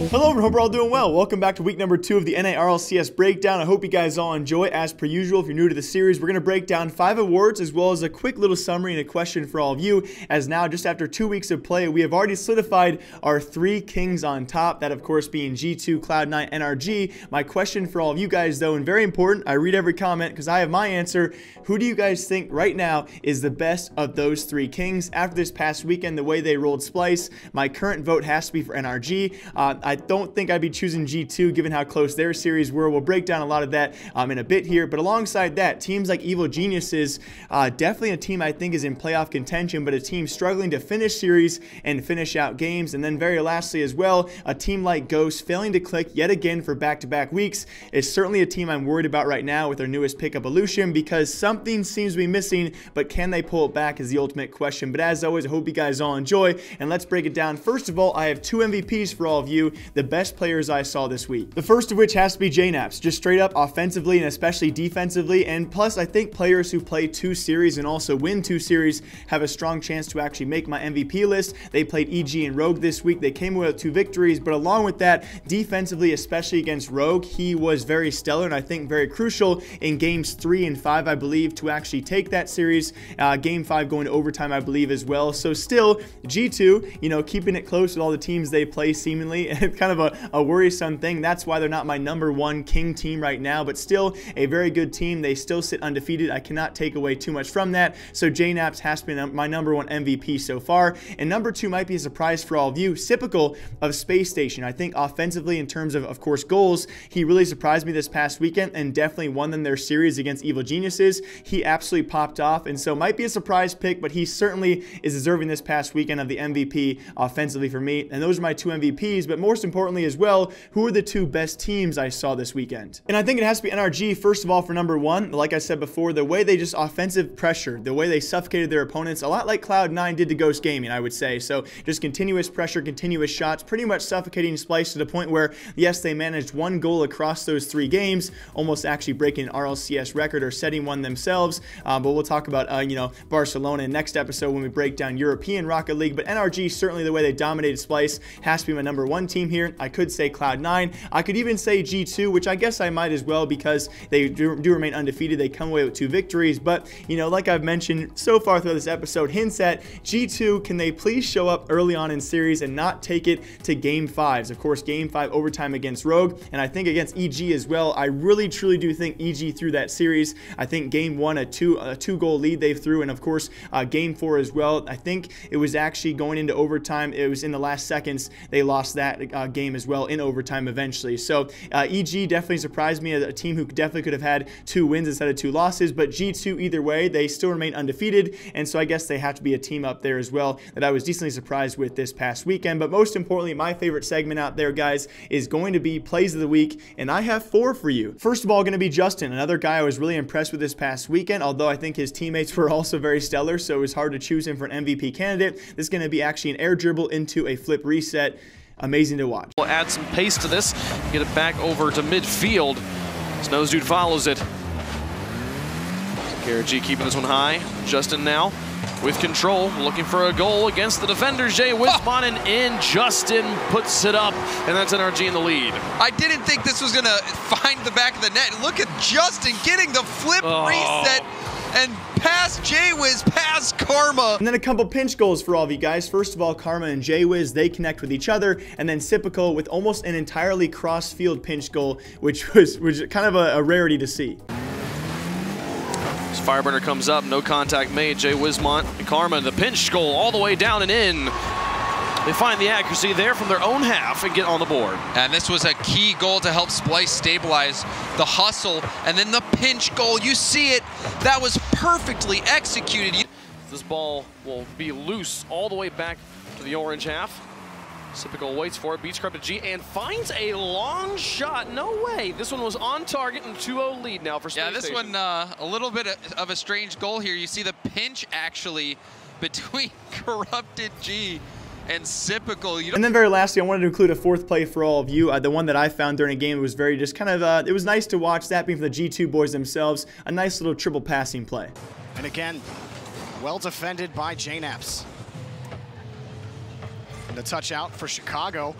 Hello everyone, hope we're all doing well. Welcome back to week number 2 of the NA RLCS breakdown. I hope you guys all enjoy. As per usual, if you're new to the series, we're going to break down 5 awards as well as a quick little summary and a question for all of you, as now just after 2 weeks of play, we have already solidified our 3 kings on top, that of course being G2, Cloud9, NRG. My question for all of you guys though, and very important, I read every comment because I have my answer. Who do you guys think right now is the best of those 3 kings? After this past weekend, the way they rolled Splice, my current vote has to be for NRG. I don't think I'd be choosing G2 given how close their series were. We'll break down a lot of that in a bit here, but alongside that, teams like Evil Geniuses, definitely a team I think is in playoff contention, but a team struggling to finish series and finish out games. And then very lastly as well, a team like Ghost failing to click yet again for back-to-back weeks is certainly a team I'm worried about right now with their newest pick Evolution, because something seems to be missing, but can they pull it back is the ultimate question. But as always, I hope you guys all enjoy, and let's break it down. First of all, I have 2 MVPs for all of you, the best players I saw this week. The first of which has to be JNaps, just straight up offensively and especially defensively, and plus I think players who play 2 series and also win 2 series have a strong chance to actually make my MVP list. They played EG and Rogue this week. They came away with 2 victories, but along with that, defensively, especially against Rogue, he was very stellar and I think very crucial in games 3 and 5, I believe, to actually take that series. Game 5 going to overtime, I believe, as well. So still, G2, you know, keeping it close with all the teams they play seemingly, kind of a worrisome thing. That's why they're not my #1 king team right now, but still a very good team. They still sit undefeated. I cannot take away too much from that. So JNaps has to be my #1 MVP so far. And number 2 might be a surprise for all of you, Typical of Space Station. I think offensively, in terms of course, goals, he really surprised me this past weekend and definitely won them their series against Evil Geniuses. He absolutely popped off, and so might be a surprise pick, but he certainly is deserving this past weekend of the MVP offensively for me. And those are my 2 MVPs, but most importantly as well, who are the 2 best teams I saw this weekend? And I think it has to be NRG, first of all, for #1. Like I said before, the way they just offensive pressure, the way they suffocated their opponents, a lot like Cloud9 did to Ghost Gaming, I would say. So just continuous pressure, continuous shots, pretty much suffocating Splice to the point where, yes, they managed 1 goal across those 3 games, almost actually breaking an RLCS record or setting one themselves. But we'll talk about, you know, Barcelona in next episode when we break down European Rocket League. But NRG, certainly the way they dominated Splice, has to be my #1 team here. I could say Cloud9. I could even say G2, which I guess I might as well because they do remain undefeated. They come away with 2 victories. But, you know, like I've mentioned so far throughout this episode, hints at G2, can they please show up early on in series and not take it to game 5s? Of course, game 5 overtime against Rogue, and I think against EG as well. I really, truly do think EG threw that series. I think game 1, a 2-goal lead they threw, and of course, game 4 as well. I think it was actually going into overtime. It was in the last seconds. They lost that game as well in overtime eventually. So EG definitely surprised me as a team who definitely could have had 2 wins instead of 2 losses, but G2, either way, they still remain undefeated, and so I guess they have to be a team up there as well that I was decently surprised with this past weekend. But most importantly, my favorite segment out there, guys, is going to be Plays of the Week, and I have 4 for you. First of all, going to be Justin, another guy I was really impressed with this past weekend, although I think his teammates were also very stellar, so it was hard to choose him for an MVP candidate. This is going to be actually an air dribble into a flip reset. Amazing to watch. We'll add some pace to this, get it back over to midfield. Snows Dude follows it. G keeping this one high. Justin now with control, looking for a goal against the defenders. Jay Wismon and in. Justin puts it up, and that's NRG in the lead. I didn't think this was going to find the back of the net. Look at Justin getting the flip reset and past Jaywiz, past Karma. And then a couple pinch goals for all of you guys. First of all, Karma and Jaywiz, they connect with each other, and then Typical with almost an entirely cross-field pinch goal, which was kind of a rarity to see. As Fireburner comes up, no contact made. Jay Wismont and Karma, the pinch goal all the way down and in. They find the accuracy there from their own half and get on the board. And this was a key goal to help Splice stabilize the hustle. And then the pinch goal, you see it, that was perfectly executed. This ball will be loose all the way back to the orange half. Typical waits for it, beats Crep to G, and finds a long shot. No way. This one was on target and 2-0 lead now for Space this Station. one, a little bit of a strange goal here. You see the pinch actually between Corrupted G and Typical. And then very lastly, I wanted to include a 4th play for all of you. The one that I found during a game, it was very just kind of, it was nice to watch, that being for the G2 boys themselves. A nice little triple passing play. And again, well defended by JNaps. And the touch out for Chicago.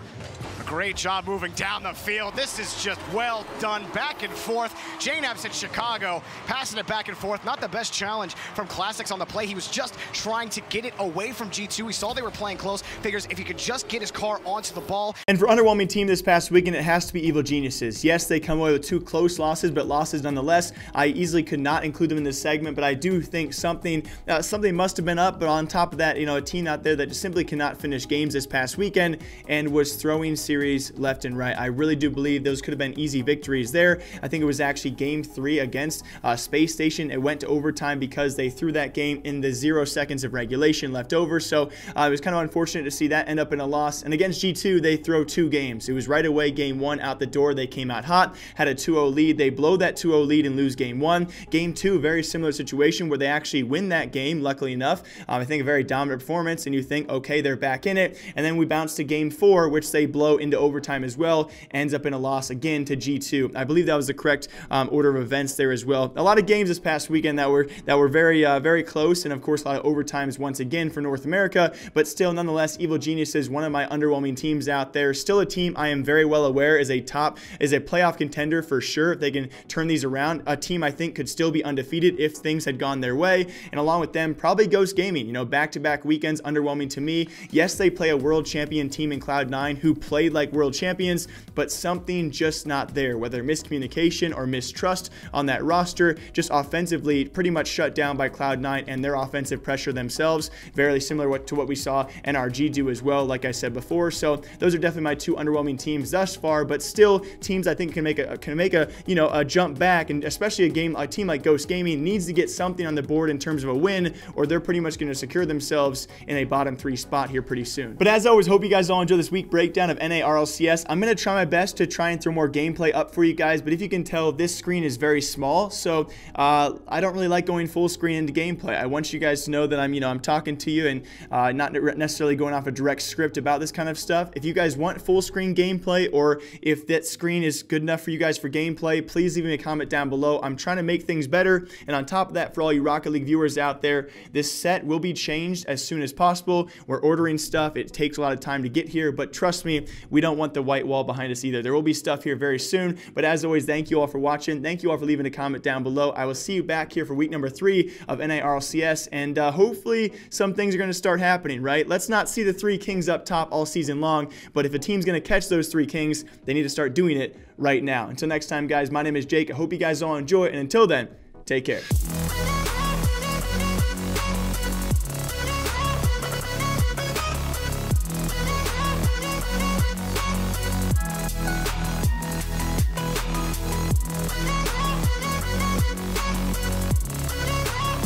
A great job moving down the field. This is just well done, back and forth. JNAB's in Chicago, passing it back and forth. Not the best challenge from Classics on the play. He was just trying to get it away from G2. He saw they were playing close. Figures if he could just get his car onto the ball. And for Underwhelming team this past weekend, it has to be Evil Geniuses. Yes, they come away with 2 close losses, but losses nonetheless. I easily could not include them in this segment, but I do think something must have been up. But on top of that, you know, a team out there that just simply cannot finish games this past weekend and was throwing series left and right. I really do believe those could have been easy victories there. I think it was actually game 3 against Space Station. It went to overtime because they threw that game in the 0 seconds of regulation left over. So it was kind of unfortunate to see that end up in a loss. And against G2, they throw 2 games. It was right away game 1 out the door. They came out hot, had a 2-0 lead. They blow that 2-0 lead and lose game 1. Game 2, very similar situation where they actually win that game, luckily enough. I think a very dominant performance, and you think, okay, they're back in it. And then we bounce to game 4, which they blow into overtime as well, ends up in a loss again to G2. I believe that was the correct order of events there as well. A lot of games this past weekend that were very close, and of course a lot of overtimes once again for North America, but still nonetheless, Evil Geniuses, one of my underwhelming teams out there. Still a team I am very well aware is a playoff contender for sure. If they can turn these around, a team I think could still be undefeated if things had gone their way. And along with them, probably Ghost Gaming. You know, back-to-back weekends, underwhelming to me. Yes, they play a world champion team in Cloud9 who played like world champions, but something just not there, whether miscommunication or mistrust on that roster. Just offensively pretty much shut down by Cloud9 and their offensive pressure themselves. Very similar to what we saw NRG do as well, like I said before. So those are definitely my 2 underwhelming teams thus far, but still teams I think can make a jump back, and especially a team like Ghost Gaming needs to get something on the board in terms of a win, or they're pretty much going to secure themselves in a bottom 3 spot here pretty soon. But as always, hope you guys all enjoy this week breakdown of NA RLCS. I'm going to try my best to try and throw more gameplay up for you guys, but if you can tell, this screen is very small, so I don't really like going full screen into gameplay. I want you guys to know that I'm talking to you and not necessarily going off a direct script about this kind of stuff. If you guys want full screen gameplay, or if that screen is good enough for you guys for gameplay, please leave me a comment down below. I'm trying to make things better, and on top of that, for all you Rocket League viewers out there, this set will be changed as soon as possible. We're ordering stuff. It takes a lot of time to get here, but trust me, we don't want the white wall behind us either. There will be stuff here very soon, but as always, thank you all for watching. Thank you all for leaving a comment down below. I will see you back here for week number 3 of NA RLCS, and hopefully some things are going to start happening, right? Let's not see the 3 kings up top all season long, but if a team's going to catch those 3 kings, they need to start doing it right now. Until next time, guys, my name is Jake. I hope you guys all enjoy, and until then, take care.